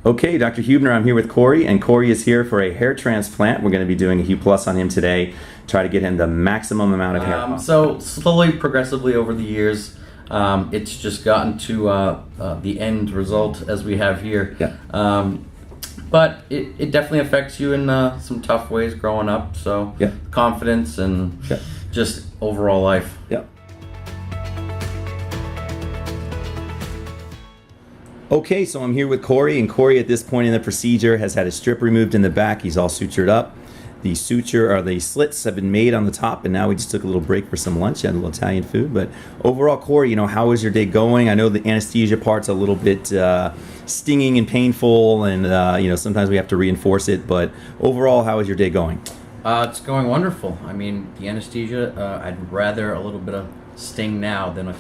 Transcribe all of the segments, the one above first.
Okay, Dr. Hubner, I'm here with Corey, and Corey is here for a hair transplant. We're going to be doing a Hue Plus on him today, try to get him the maximum amount of hair. So slowly, progressively over the years, it's just gotten to the end result as we have here. Yeah. But it definitely affects you in some tough ways growing up. So Yeah. confidence and Yeah. just overall life. Yeah. Okay, so I'm here with Corey, and Corey at this point in the procedure has had a strip removed in the back. He's all sutured up. The slits have been made on the top, and now we just took a little break for some lunch, had a little Italian food. But overall, Corey, how is your day going? I know the anesthesia part's a little bit stinging and painful, and sometimes we have to reinforce it. But overall, how is your day going? It's going wonderful. I mean, the anesthesia, I'd rather a little bit of sting now than a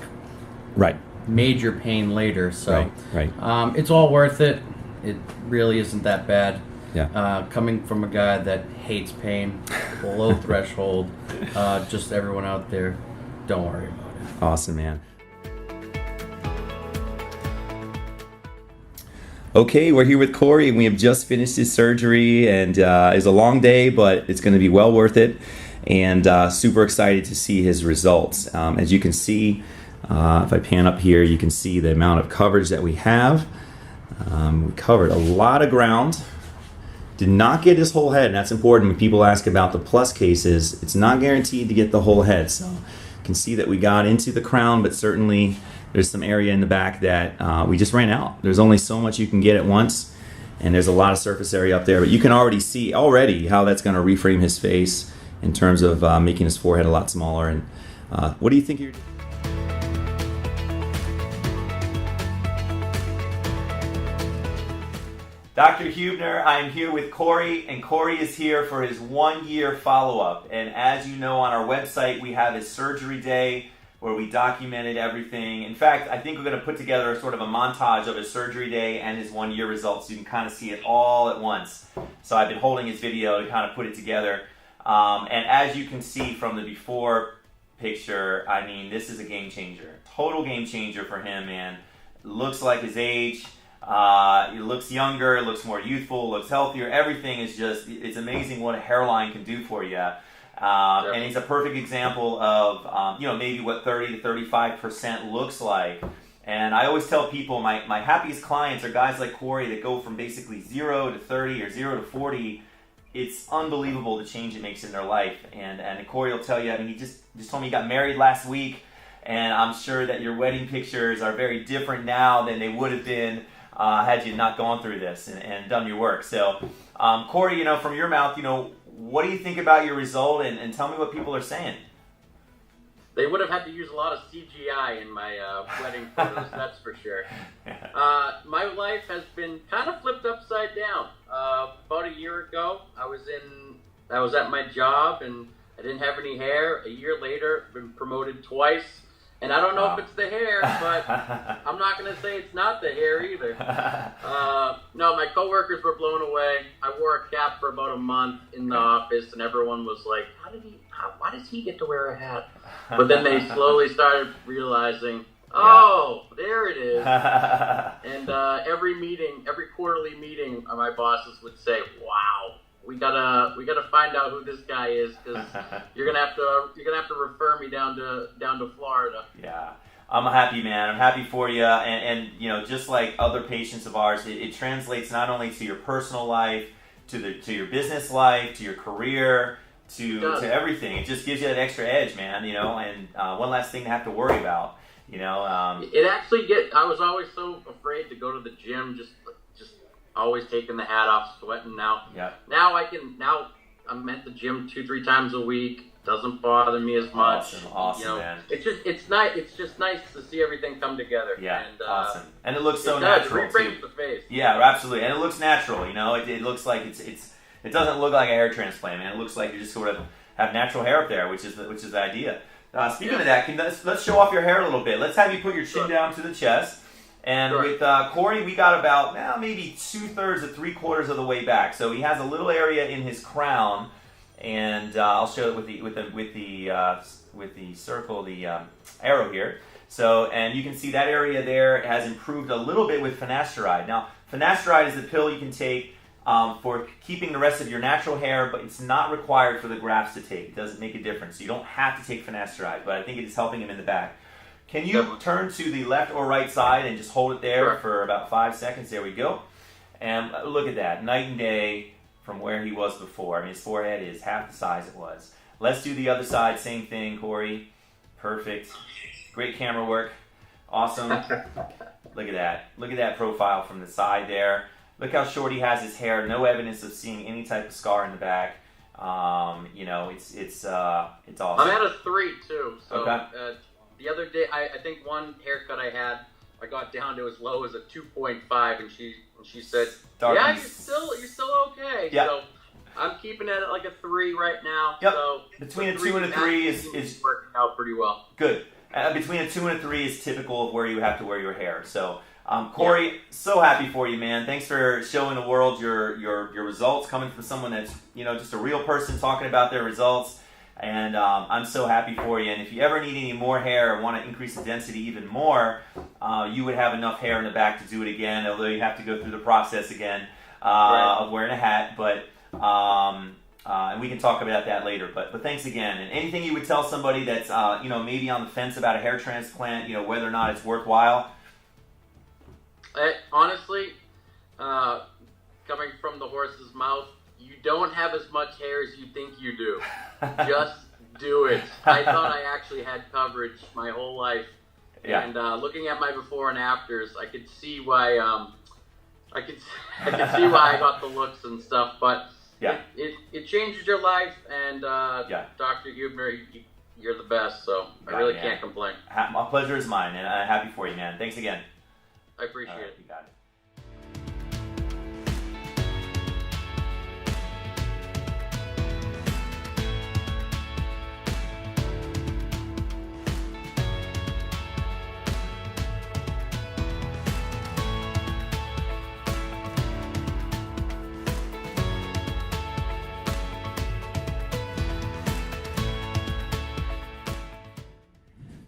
Right. major pain later. So Right. it's all worth it. It really isn't that bad. Yeah. Coming from a guy that hates pain, below threshold, just everyone out there, don't worry about it. Awesome, man. Okay, we're here with Corey, and we have just finished his surgery, and it's a long day, but it's going to be well worth it, and super excited to see his results. As you can see, if I pan up here, you can see the amount of coverage that we have. We covered a lot of ground. Did not get his whole head, and that's important when people ask about the plus cases. It's not guaranteed to get the whole head. So you can see that we got into the crown, but certainly there's some area in the back that we just ran out. There's only so much you can get at once, and there's a lot of surface area up there. But you can already see how that's going to reframe his face in terms of making his forehead a lot smaller. And what do you think you're doing? Dr. Hubner, I'm here with Corey, and Corey is here for his 1-year follow-up. And as you know, on our website, we have his surgery day where we documented everything. In fact, I think we're going to put together a sort of a montage of his surgery day and his 1-year results so you can kind of see it all at once. So I've been holding his video to kind of put it together. And as you can see from the before picture, I mean, this is a game changer. Total game changer for him, man. Looks like his age. It looks younger, it looks more youthful, looks healthier. Everything is it's amazing what a hairline can do for you. And he's a perfect example of, maybe what 30 to 35% looks like. And I always tell people my happiest clients are guys like Corey that go from basically 0 to 30 or 0 to 40. It's unbelievable the change it makes in their life. And Corey will tell you, I mean, he just told me he got married last week, and I'm sure that your wedding pictures are very different now than they would have been had you not gone through this and done your work. So, Corey, from your mouth, what do you think about your result, and tell me what people are saying? They would have had to use a lot of CGI in my wedding photos, that's for sure. My life has been kind of flipped upside down. About a year ago, I was at my job and I didn't have any hair. A year later, been promoted twice. And I don't know if it's the hair, but I'm not going to say it's not the hair either. No, my coworkers were blown away. I wore a cap for about a month in the office, and everyone was like, why does he get to wear a hat? But then they slowly started realizing, there it is. And every quarterly meeting, my bosses would say, wow. We gotta find out who this guy is, because you're gonna have to refer me down to Florida. Yeah, I'm a happy man. I'm happy for you, and just like other patients of ours, it translates not only to your personal life, to your business life, to your career, to everything. It just gives you that extra edge, man. And one last thing to have to worry about. It actually I was always so afraid to go to the gym, just always taking the hat off, sweating now. Yeah. Now I'm at the gym 2-3 times a week. Doesn't bother me as much. Awesome, man. It's just nice to see everything come together. Yeah, and, awesome. And it looks so natural. It reframes the face. Yeah, absolutely. And it looks natural. It looks like it doesn't look like a hair transplant, man. It looks like you just sort of have natural hair up there, which is the idea. Speaking of that, let's show off your hair a little bit. Let's have you put your chin down to the chest. And with Corey, we got about maybe 2/3 to 3/4 of the way back. So he has a little area in his crown and I'll show it with the circle, the arrow here. So, and you can see that area there has improved a little bit with finasteride. Now, finasteride is the pill you can take for keeping the rest of your natural hair, but it's not required for the grafts to take. It doesn't make a difference. So you don't have to take finasteride, but I think it is helping him in the back. Can you turn to the left or right side and just hold it there for about 5 seconds? There we go. And look at that, night and day from where he was before. I mean, his forehead is half the size it was. Let's do the other side, same thing, Corey. Perfect. Great camera work. Awesome. Look at that. Look at that profile from the side there. Look how short he has his hair. No evidence of seeing any type of scar in the back. You know, it's awesome. I'm at a 3 too. So okay. The other day, I think one haircut I had, I got down to as low as a 2.5, and she said, "Yeah, you're still okay." Yeah. So I'm keeping it at like a 3 right now. Yep. So between a 2 and a 3 is working out pretty well. Good. Between a 2 and a 3 is typical of where you have to wear your hair. So, Corey, so happy for you, man. Thanks for showing the world your results, coming from someone that's, you know, just a real person talking about their results. And I'm so happy for you. And if you ever need any more hair or want to increase the density even more, you would have enough hair in the back to do it again, although you have to go through the process again of wearing a hat. But and we can talk about that later. But thanks again. And anything you would tell somebody that's you know, maybe on the fence about a hair transplant, you know, whether or not it's worthwhile? Honestly, coming from the horse's mouth, you don't have as much hair as you think you do. Just do it. I thought I actually had coverage my whole life, and looking at my before and afters, I could see why. I could see why I got the looks and stuff. But it changes your life, and Dr. Huebner, you're the best. So I really can't complain. My pleasure is mine, and I'm happy for you, man. Thanks again. I appreciate it. You got it.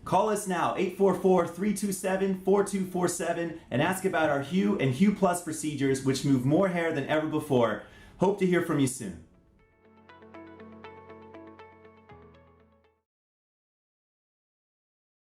Call us now, 844-327-4247, and ask about our Hue and Hue Plus procedures, which move more hair than ever before. Hope to hear from you soon.